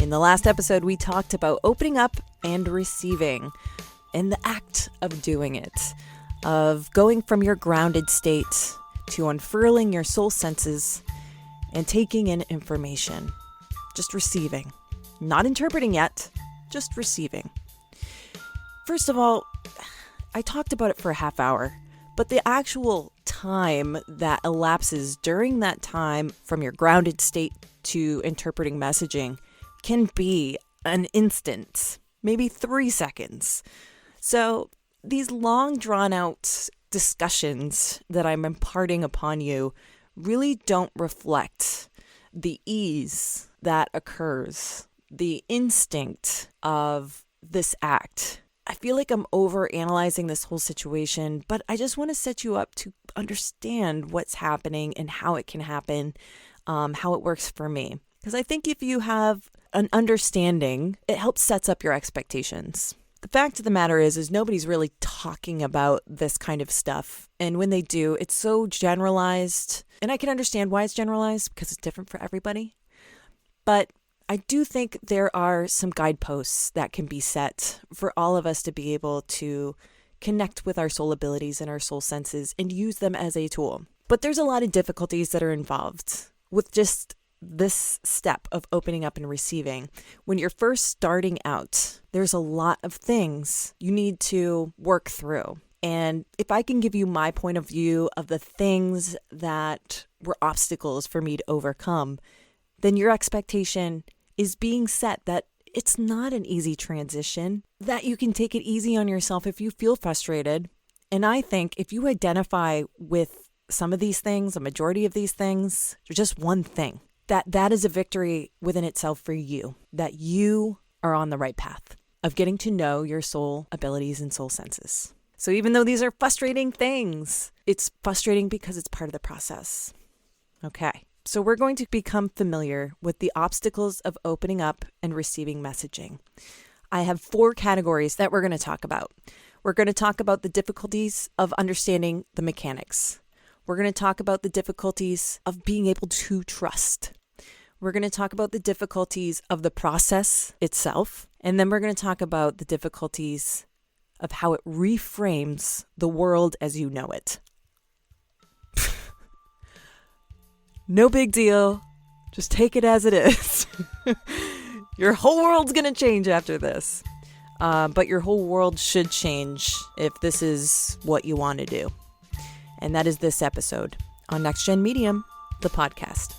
In the last episode, we talked about opening up and receiving and the act of doing it, of going from your grounded state to unfurling your soul senses and taking in information. Just receiving. Not interpreting yet, just receiving. First of all, I talked about it for a half hour, but the actual time that elapses during that time from your grounded state to interpreting messaging can be an instant, maybe 3 seconds. So these long drawn out discussions that I'm imparting upon you really don't reflect the ease that occurs, the instinct of this act. I feel like I'm overanalyzing this whole situation, but I just want to set you up to understand what's happening and how it can happen, how it works for me. Because I think if you have an understanding, it helps sets up your expectations. The fact of the matter is nobody's really talking about this kind of stuff. And when they do, it's so generalized. And I can understand why it's generalized because it's different for everybody. But I do think there are some guideposts that can be set for all of us to be able to connect with our soul abilities and our soul senses and use them as a tool. But there's a lot of difficulties that are involved with just this step of opening up and receiving. When you're first starting out, there's a lot of things you need to work through. And if I can give you my point of view of the things that were obstacles for me to overcome, then your expectation is being set that it's not an easy transition, that you can take it easy on yourself if you feel frustrated. And I think if you identify with some of these things, a majority of these things, just one thing, that is a victory within itself for you, that you are on the right path of getting to know your soul abilities and soul senses. So even though these are frustrating things, it's frustrating because it's part of the process. Okay, so we're going to become familiar with the obstacles of opening up and receiving messaging. I have 4 categories that we're going to talk about. We're going to talk about the difficulties of understanding the mechanics. We're going to talk about the difficulties of being able to trust. We're going to talk about the difficulties of the process itself. And then we're going to talk about the difficulties of how it reframes the world as you know it. No big deal. Just take it as it is. Your whole world's going to change after this. But your whole world should change if this is what you want to do. And that is this episode on NextGEN Medium, the podcast.